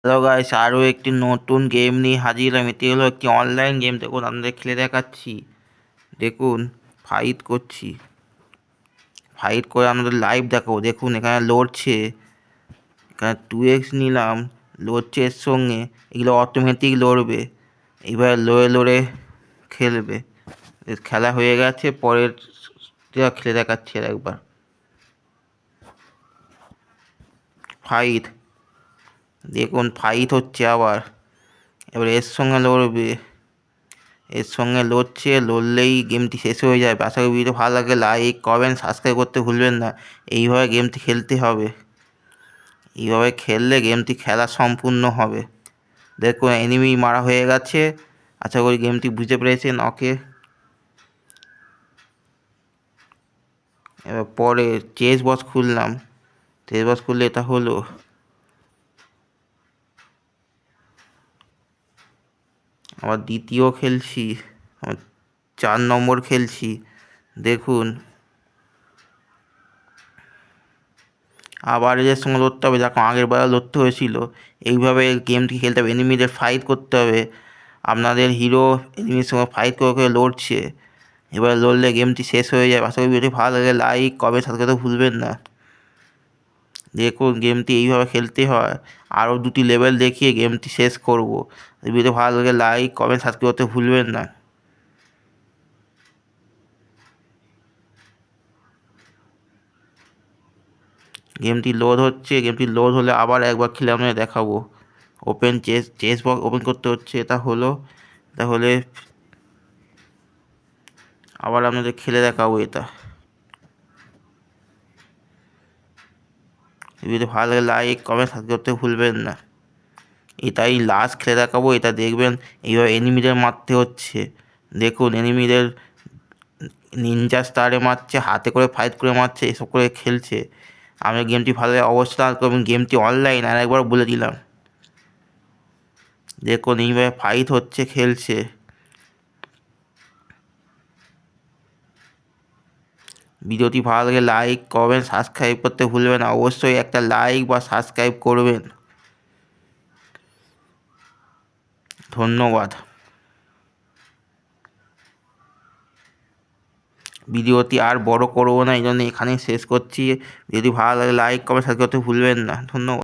Hello guys, আরও একটি নতুন গেম নিয়ে হাজির হলাম। এটি হলো একটি অনলাইন গেম। দেখুন, আপনাদের খেলে দেখাচ্ছি। দেখুন, ফাইট করছি। ফাইট করে আপনাদের লাইভ দেখাবো। দেখুন, এখানে লড়ছে। এখানে 2x নিলাম, লড়ছে এর সঙ্গে। এগুলো অটোমেটিক লড়বে। এবার লড়ে লড়ে খেলবে। খেলা হয়ে গেছে, পরের খেলে দেখাচ্ছি আর একবার। ফাইট, দেখুন ফাইট হচ্ছে আবার। এবার এর সঙ্গে লড়বে। এর সঙ্গে লড়লেই গেমটি শেষ হয়ে যাবে। আশা করি ভিডিও ভালো লাগে, লাইক কমেন্ট সাবস্ক্রাইব করতে ভুলবেন না। এইভাবে গেমটি খেলতে হবে। এইভাবে খেললে গেমটি খেলা সম্পূর্ণ হবে। দেখুন, এনিমি মারা হয়ে গেছে। আশা করি গেমটি বুঝতে পেরেছেন। ওকে, এবার পরে চেস বক্স খুললাম। চেস বক্স খুললে এটা হলো। আবার দ্বিতীয় খেলছি, 4 নম্বর খেলছি। দেখুন, আবার এদের সঙ্গে লড়তে হবে, যখন আগের বার লড়তে হয়েছিল। এইভাবে গেমটি খেলতে হবে। এনিমিদের ফাইট করতে হবে। আপনাদের হিরো এনিমির সঙ্গে ফাইট করে করে লড়ছে। এবার লড়লে গেমটি শেষ হয়ে যাবে। আশা করি ভিডিওটি ভালো লাগে, লাইক কমেন্ট সাবস্ক্রাইব করতে ভুলবেন না। দেখুন, গেমটি এইভাবে খেলতে হয়। আরও 2টি লেভেল দেখিয়ে গেমটি শেষ করব। ভিডিও ভালো লাগে, লাইক কমেন্ট সাবস্ক্রাইব করতে ভুলবেন না। গেমটি লোড হচ্ছে। গেমটি লোড হলে আবার একবার খেলে আমি দেখাবো। ওপেন চেস বক্স ওপেন করতে হচ্ছে। এটা হলো। তাহলে আবার আপনাদের খেলে দেখাবো এটা। যদি ভালো লাগে লাইক কমেন্ট সাবস্ক্রাইব করতে ভুলবেন না। এটাই লাস্ট খেলে দেখাবো। এটা দেখবেন এইভাবে এনিমিদের মারতে হচ্ছে। দেখুন, এনিমিদের নিনজা স্টারে মারছে, হাতে করে ফাইট করে মারছে, এসব করে খেলছে। আমি গেমটি ভালো লাগে অবশ্যই লাইক করবেন। গেমটি অনলাইন, আর একবার বলে দিলাম। দেখুন, এইভাবে ফাইট হচ্ছে, খেলছে। ভিডিওটি ভালো লাগে লাইক কমেন্ট সাবস্ক্রাইব করতে ভুলবেন না। অবশ্যই একটা লাইক বা সাবস্ক্রাইব করবেন। ধন্যবাদ। ভিডিওটি আর বড় করবো না, এই জন্য এখানেই শেষ করছি। যদি ভালো লাগে লাইক কমেন্ট সাবস্ক্রাইব করতে ভুলবেন না। ধন্যবাদ।